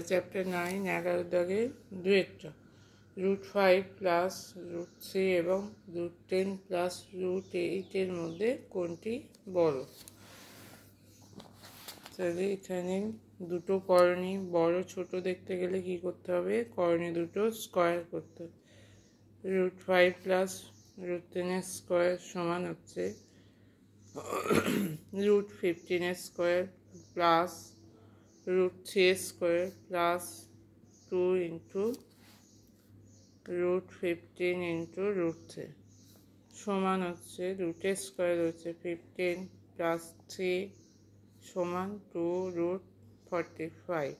Chapter 9 11 দাগের দুয়েরটা √5 plus √3 এবং √10 plus √8 মধ্যে কোনটি বড়। তাহলে এখানে দুটো করণী বড় ছোট দেখতে গেলে কি করতে হবে, করণী দুটো স্কোয়ার করতে হবে। √5 প্লাস √10 স্কোয়ার সমান হচ্ছে √15 square plus √3 square plus 2 into √15 into √3 সমান হচ্ছে রুটের স্কোয়ার হচ্ছে 15 প্লাস 3 সমান 2√45।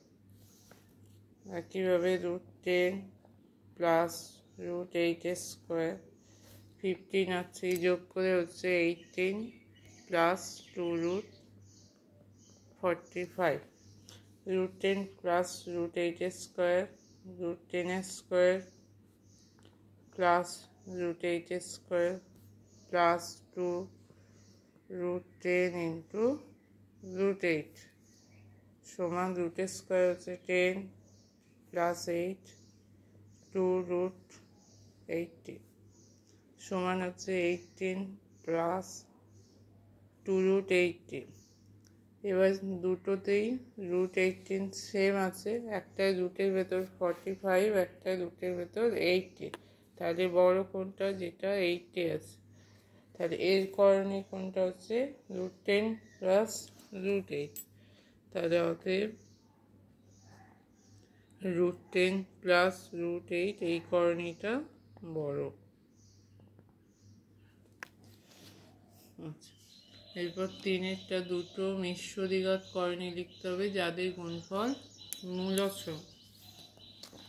একইভাবে √10 প্লাস √8 স্কোয়ার 15 আর 3 যোগ করে হচ্ছে 18 plus 2√45। √10 plus √8 square √10 square plus √8 square plus 2√10 into √8 সমান রুটের স্কোয়ার হচ্ছে 10 প্লাস 8 2√80 সমান হচ্ছে 18 প্লাস 2√80। এবার দুটোতেই √18 সেম আছে, একটাই রুটের ভেতর 45, একটাই রুটের ভেতর 80। তাহলে বড় কোনটা, যেটা 80 আছে। তাহলে এর করণীয় কোনটা হচ্ছে √10 প্লাস √8। তাহলে অতএব √10 প্লাস √8 এই করণীটা বড়। আচ্ছা, এরপর 3-এরটা দুটো মিশ্র দ্বিঘাত করণী লিখতে হবে যাদের গুণফল মূলদ।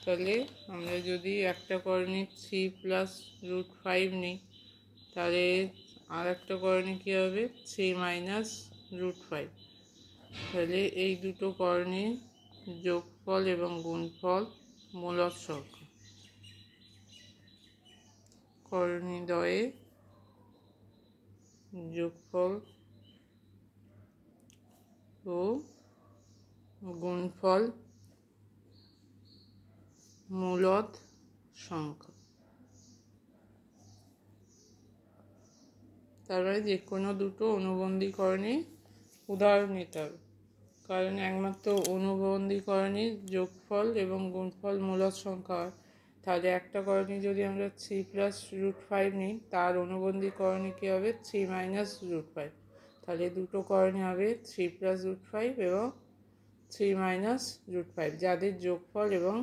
তাহলে আমরা যদি একটা করণী 3 প্লাস √5 নিই, তাহলে আর একটা করণী কী হবে 3 মাইনাস √5। তাহলে এই দুটো করণীর যোগফল এবং গুণফল মূলদ সংখ্যা। করণীদ্বয়ের যোগফল ও গুণফল মূলদ সংখ্যা। তারপরে যে কোনো দুটো অনুবন্ধীকরণের উদাহরণ নিতে হবে, কারণ একমাত্র অনুবন্ধীকরণের যোগফল এবং গুণফল মূলদ সংখ্যা হয়। তাহলে একটা করণী যদি আমরা 3 প্লাস √5 নিই, তার অনুবন্ধীকরণে কী হবে 3 মাইনাস √5। তাহলে দুটো করণী হবে 3 প্লাস √5 এবং 3 মাইনাস √5, যাদের যোগফল এবং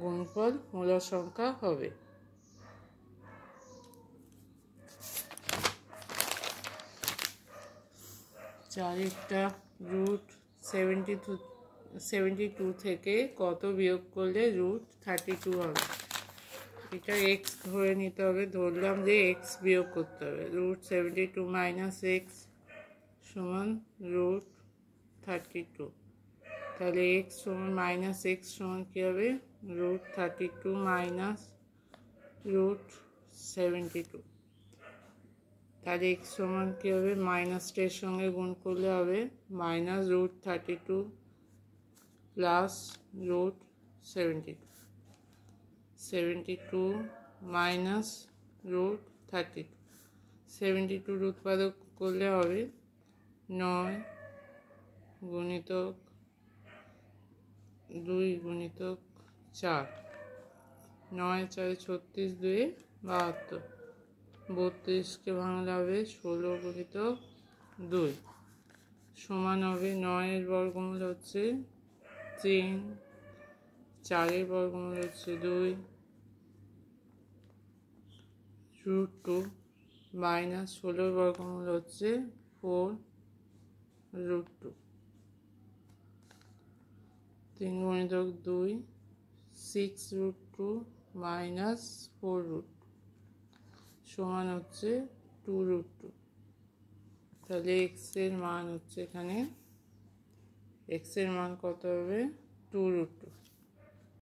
গুণফল মূলদ সংখ্যা হবে। চারেরটা √72 থেকে কত বিয়োগ করলে √32 হবে। এটা এক্স ধরে নিতে হবে, ধরলাম যে এক্স বিয়োগ করতে হবে। √72 মাইনাস এক্স সমান √32। তাহলে এক্স সমান মাইনাস এক্স সমান কী হবে √32 মাইনাস √72। তাহলে এক্স সমান কী হবে, মাইনাসটার সঙ্গে গুণ করলে হবে মাইনাস √32 প্লাস √72। 72 মাইনাস √32, 72 উৎপাদক করলে হবে 9 গুণিতক 2 গুণিতক 4, 9 4 36 2 72, 32কে ভাঙলে হবে 16 গুণিতক 2 সমান হবে 9-এর বর্গমূল হচ্ছে 3, 4-এর বর্গমূল হচ্ছে 2, √2 মাইনাস 16-এর বর্গমূল হচ্ছে 4 √2, 3 গুণিতক 2 6 √2 মাইনাস 4 √2 সমান হচ্ছে 2 √2। তাহলে এক্সের মান হচ্ছে, এখানে এক্সের মান কত হবে 2 √2।